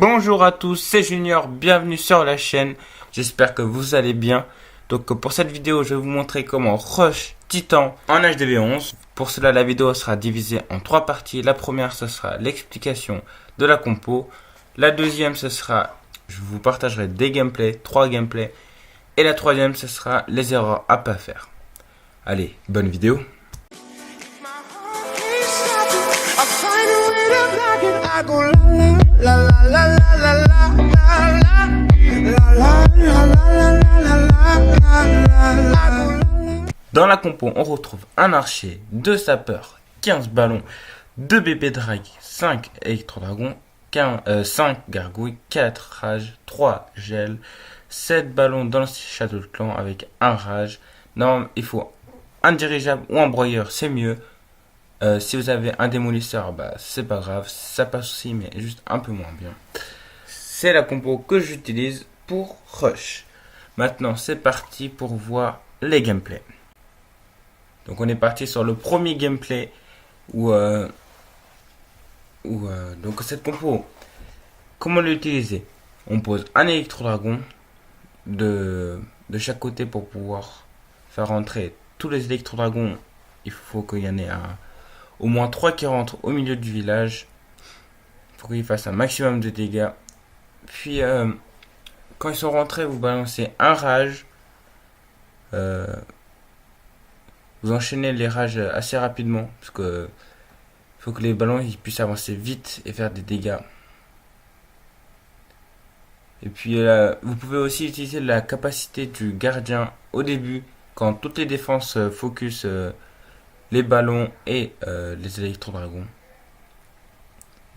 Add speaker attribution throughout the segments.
Speaker 1: Bonjour à tous, c'est Junior, bienvenue sur la chaîne, j'espère que vous allez bien. Donc pour cette vidéo, je vais vous montrer comment rush Titan en HDV11. Pour cela, la vidéo sera divisée en 3 parties. La première, ce sera l'explication de la compo. La deuxième, ce sera, je vous partagerai des gameplays, 3 gameplays. Et la troisième, ce sera les erreurs à pas faire. Allez, bonne vidéo. Dans la compo, on retrouve un archer, 2 sapeurs, 15 ballons, 2 bébés drag, 5 électro-dragons, 5 gargouilles, 4 rages, 3 gel, 7 ballons dans le château de clan avec un rage. Non, il faut un dirigeable ou un broyeur, c'est mieux. Si vous avez un démolisseur, bah c'est pas grave, ça passe aussi, mais juste un peu moins bien. C'est la compo que j'utilise pour rush. Maintenant, c'est parti pour voir les gameplays. Donc on est parti sur le premier gameplay où donc cette compo, comment l'utiliser? On pose un électro-dragon de chaque côté pour pouvoir faire rentrer tous les électro-dragons. Il faut qu'il y en ait au moins 3 qui rentrent au milieu du village. Il faut qu'ils fassent un maximum de dégâts. Puis quand ils sont rentrés, vous balancez un rage. Vous enchaînez les rages assez rapidement parce que faut que les ballons ils puissent avancer vite et faire des dégâts. Et puis vous pouvez aussi utiliser la capacité du gardien au début quand toutes les défenses focus les ballons et les électro-dragons.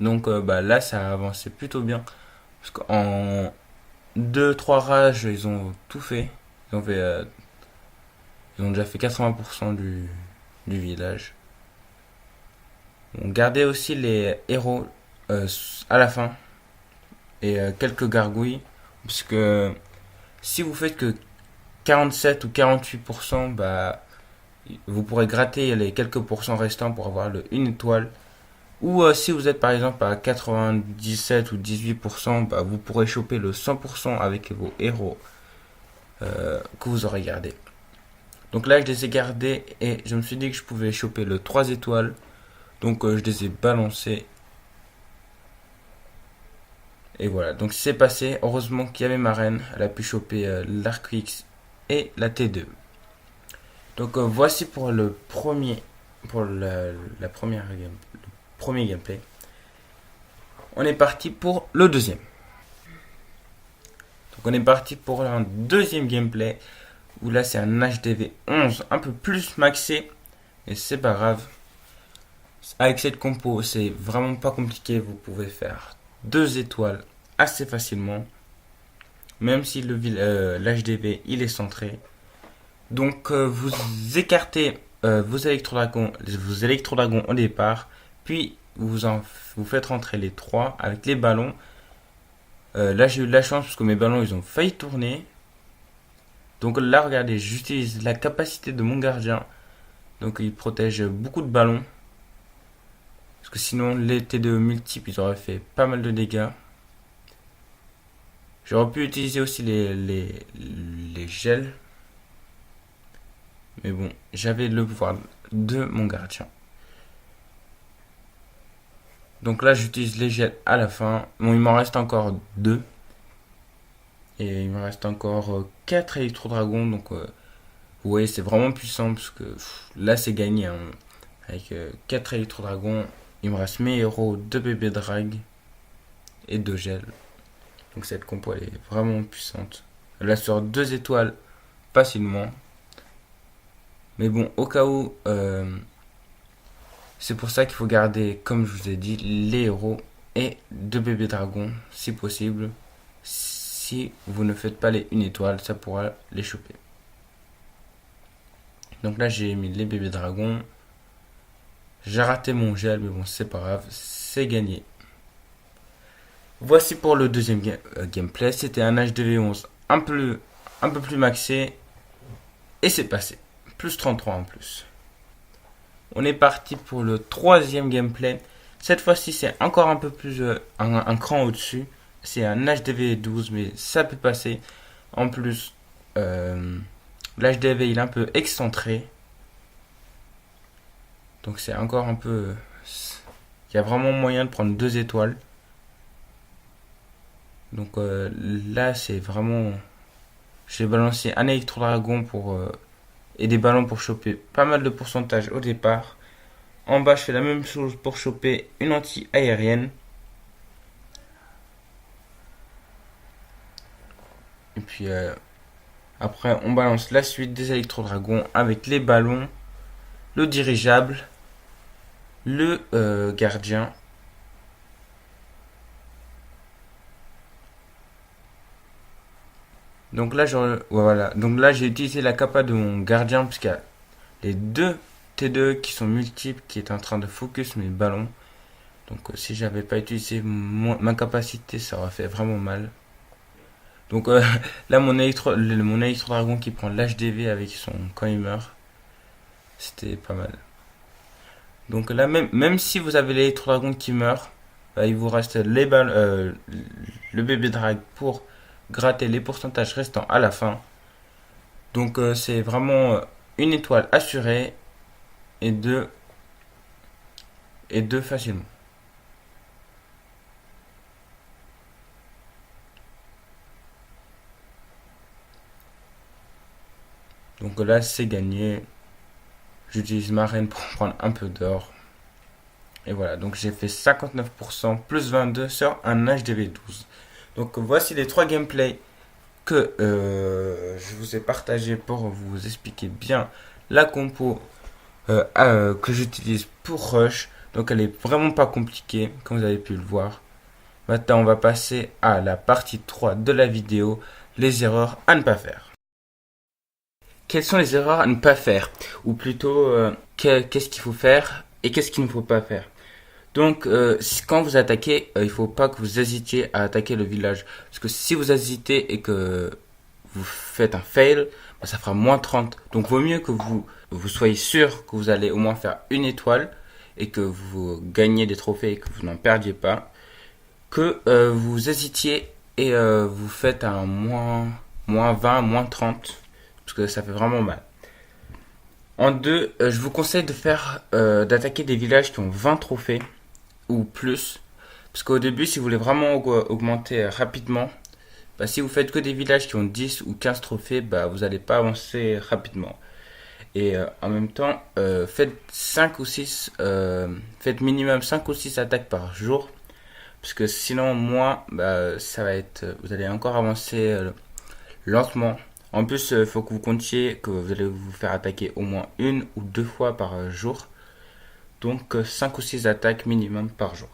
Speaker 1: Donc là ça a avancé plutôt bien parce qu'en 2-3 rages ils ont tout fait. Ils ont déjà fait 80% du village. On gardait aussi les héros à la fin. Et quelques gargouilles. Parce que si vous faites que 47 ou 48%, vous pourrez gratter les quelques pourcents restants pour avoir le 1 étoile. Ou si vous êtes par exemple à 97 ou 18%, vous pourrez choper le 100% avec vos héros que vous aurez gardé. Donc là, je les ai gardés et je me suis dit que je pouvais choper le 3 étoiles. Donc je les ai balancés. Et voilà, donc c'est passé. Heureusement qu'il y avait ma reine. Elle a pu choper l'Arc X et la T2. Donc voici pour le premier, le premier gameplay. On est parti pour le deuxième. Donc on est parti pour un deuxième gameplay. Où là c'est un HDV 11 un peu plus maxé. Mais c'est pas grave. Avec cette compo c'est vraiment pas compliqué. Vous pouvez faire 2 étoiles assez facilement. Même si l'HDV il est centré. Donc vous écartez vos électro-dragons au départ. Puis vous faites rentrer les 3 avec les ballons. Là j'ai eu de la chance parce que mes ballons ils ont failli tourner. Donc là, regardez, j'utilise la capacité de mon gardien. Donc il protège beaucoup de ballons. Parce que sinon, les T2 multiples, ils auraient fait pas mal de dégâts. J'aurais pu utiliser aussi les gels. Mais bon, j'avais le pouvoir de mon gardien. Donc là, j'utilise les gels à la fin. Bon, il m'en reste encore 2. Et il me reste encore 4 électro-dragons. Donc vous voyez c'est vraiment puissant. Parce que là c'est gagné. Hein. Avec 4 électro-dragons. Il me reste mes héros, 2 bébés drag. Et 2 gels. Donc cette compo elle est vraiment puissante. Elle assure 2 étoiles facilement. Mais bon au cas où. C'est pour ça qu'il faut garder comme je vous ai dit les héros. Et 2 bébés dragons si possible. Si vous ne faites pas les 1 étoile, ça pourra les choper. Donc là, j'ai mis les bébés dragons. J'ai raté mon gel, mais bon, c'est pas grave, c'est gagné. Voici pour le deuxième gameplay. C'était un HDV11 un peu plus maxé. Et c'est passé. Plus 33 en plus. On est parti pour le troisième gameplay. Cette fois-ci, c'est encore un peu plus un cran au-dessus. c'est un HDV 12, mais ça peut passer. En plus, l'HDV il est un peu excentré. Donc c'est encore un peu... Il y a vraiment moyen de prendre 2 étoiles. Donc là c'est vraiment... J'ai balancé un électro-dragon pour, et des ballons pour choper pas mal de pourcentage au départ. En bas je fais la même chose pour choper une anti-aérienne. Et puis après on balance la suite des électro-dragons avec les ballons, le dirigeable, le gardien. Donc là, voilà. Donc là, j'ai utilisé la capa de mon gardien parce qu'il y a les deux T2 qui sont multiples qui est en train de focus mes ballons. Donc si j'avais pas utilisé ma capacité, ça aurait fait vraiment mal. Donc là, mon électro dragon qui prend l'HDV avec son quand il meurt, c'était pas mal. Donc là, même si vous avez l'électro dragon qui meurt, bah, il vous reste le bébé drag pour gratter les pourcentages restants à la fin. Donc c'est vraiment une étoile assurée et deux facilement. Donc là c'est gagné. J'utilise ma reine pour prendre un peu d'or. Et voilà, donc j'ai fait 59% plus 22 sur un HDV12. Donc voici les 3 gameplays que je vous ai partagé pour vous expliquer bien la compo que j'utilise pour Rush. Donc elle est vraiment pas compliquée, comme vous avez pu le voir. Maintenant on va passer à la partie 3 de la vidéo, les erreurs à ne pas faire. Quelles sont les erreurs à ne pas faire? Ou plutôt, qu'est-ce qu'il faut faire et qu'est-ce qu'il ne faut pas faire? Donc, quand vous attaquez, il ne faut pas que vous hésitiez à attaquer le village. Parce que si vous hésitez et que vous faites un fail, bah, ça fera moins 30. Donc, vaut mieux que vous soyez sûr que vous allez au moins faire une étoile et que vous gagnez des trophées et que vous n'en perdiez pas, que vous hésitiez et vous faites un moins 20, moins 30, parce que ça fait vraiment mal. En deux, je vous conseille d'attaquer des villages qui ont 20 trophées ou plus. Parce qu'au début, si vous voulez vraiment augmenter rapidement, bah, si vous faites que des villages qui ont 10 ou 15 trophées, bah, vous n'allez pas avancer rapidement. Et en même temps, faites 5 ou 6, faites minimum 5 ou 6 attaques par jour. Parce que sinon, moi, bah, ça va être, vous allez encore avancer lentement. En plus, il faut que vous comptiez que vous allez vous faire attaquer au moins une ou deux fois par jour. Donc 5 ou 6 attaques minimum par jour.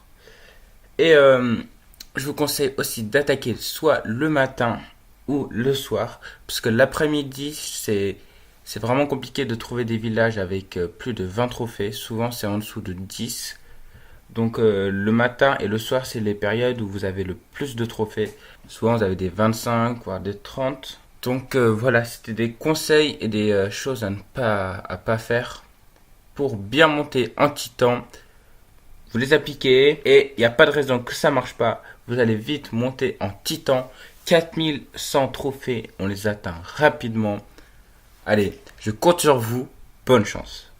Speaker 1: Et je vous conseille aussi d'attaquer soit le matin ou le soir. Parce que l'après-midi, c'est vraiment compliqué de trouver des villages avec plus de 20 trophées. Souvent, c'est en dessous de 10. Donc le matin et le soir, c'est les périodes où vous avez le plus de trophées. Souvent, vous avez des 25, voire des 30. Donc voilà, c'était des conseils et des choses à pas faire pour bien monter en titan. Vous les appliquez et il n'y a pas de raison que ça marche pas. Vous allez vite monter en titan. 4100 trophées, on les atteint rapidement. Allez, je compte sur vous. Bonne chance.